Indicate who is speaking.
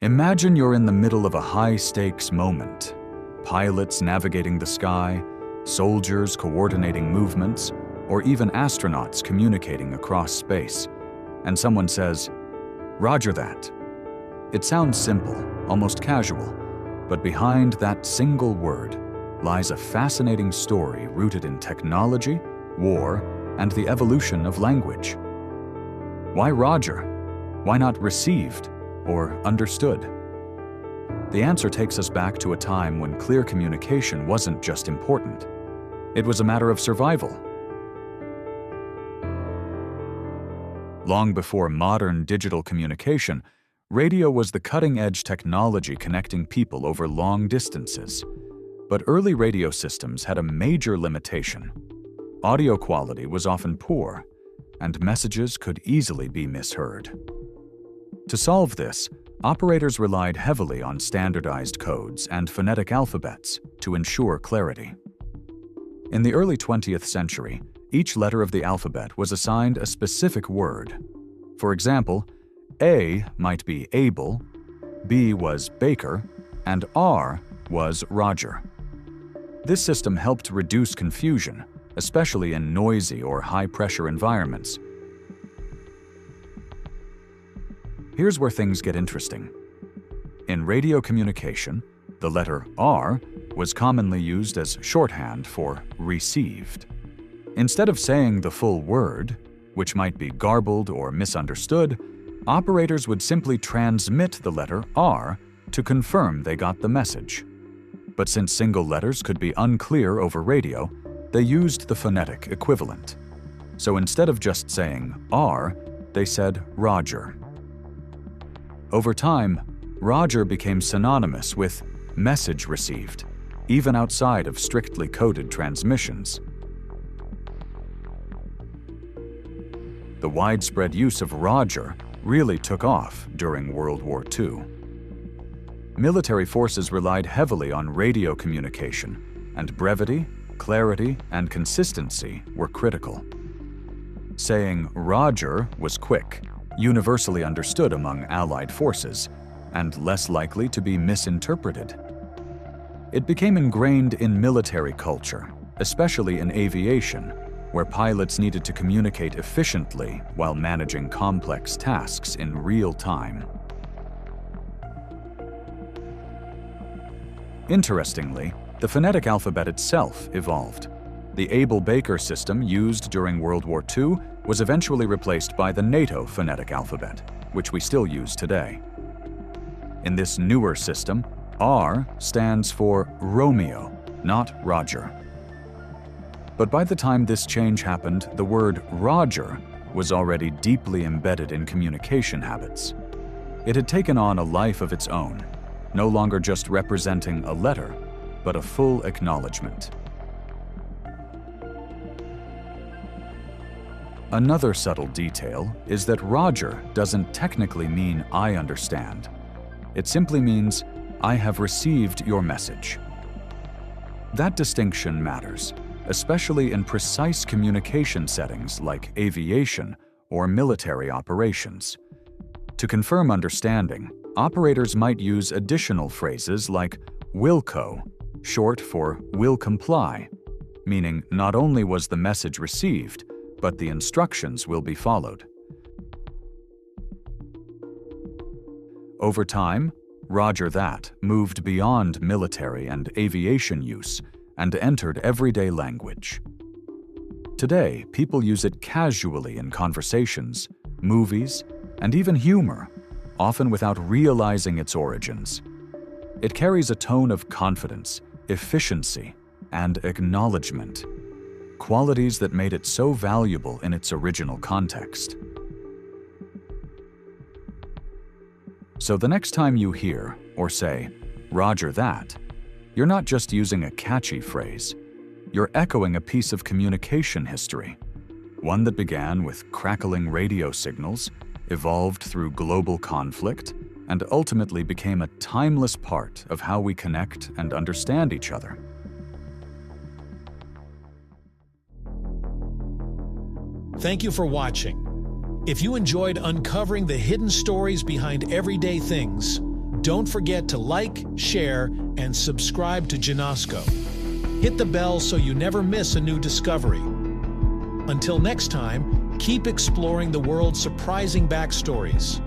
Speaker 1: Imagine you're in the middle of a high-stakes moment. Pilots navigating the sky, soldiers coordinating movements, or even astronauts communicating across space. And someone says, "Roger that." It sounds simple, almost casual, but behind that single word lies a fascinating story rooted in technology, war, and the evolution of language. Why Roger? Why not received or understood? The answer takes us back to a time when clear communication wasn't just important. It was a matter of survival. Long before modern digital communication, radio was the cutting-edge technology connecting people over long distances. But early radio systems had a major limitation. Audio quality was often poor, and messages could easily be misheard. To solve this, operators relied heavily on standardized codes and phonetic alphabets to ensure clarity. In the early 20th century, each letter of the alphabet was assigned a specific word. For example, A might be Able, B was Baker, and R was Roger. This system helped reduce confusion, especially in noisy or high-pressure environments. Here's where things get interesting. In radio communication, the letter R was commonly used as shorthand for received. Instead of saying the full word, which might be garbled or misunderstood, operators would simply transmit the letter R to confirm they got the message. But since single letters could be unclear over radio, they used the phonetic equivalent. So instead of just saying R, they said Roger. Over time, Roger became synonymous with message received, even outside of strictly coded transmissions. The widespread use of Roger really took off during World War II. Military forces relied heavily on radio communication, and brevity, clarity, and consistency were critical. Saying Roger was quick, universally understood among Allied forces, and less likely to be misinterpreted. It became ingrained in military culture, especially in aviation, where pilots needed to communicate efficiently while managing complex tasks in real time. Interestingly, the phonetic alphabet itself evolved. The Able-Baker system used during World War II was eventually replaced by the NATO phonetic alphabet, which we still use today. In this newer system, R stands for Romeo, not Roger. But by the time this change happened, the word Roger was already deeply embedded in communication habits. It had taken on a life of its own, no longer just representing a letter, but a full acknowledgement. Another subtle detail is that Roger doesn't technically mean I understand. It simply means I have received your message. That distinction matters, especially in precise communication settings like aviation or military operations. To confirm understanding, operators might use additional phrases like "wilco," short for "will comply," meaning not only was the message received, but the instructions will be followed. Over time, Roger that moved beyond military and aviation use and entered everyday language. Today, people use it casually in conversations, movies, and even humor, often without realizing its origins. It carries a tone of confidence, efficiency, and acknowledgement, qualities that made it so valuable in its original context. So the next time you hear or say, "Roger that," you're not just using a catchy phrase. You're echoing a piece of communication history, one that began with crackling radio signals, evolved through global conflict, and ultimately became a timeless part of how we connect and understand each other.
Speaker 2: Thank you for watching. If you enjoyed uncovering the hidden stories behind everyday things, Don't forget to like, share, and subscribe to Janasco. Hit the bell so you never miss a new discovery. Until next time, keep exploring the world's surprising backstories.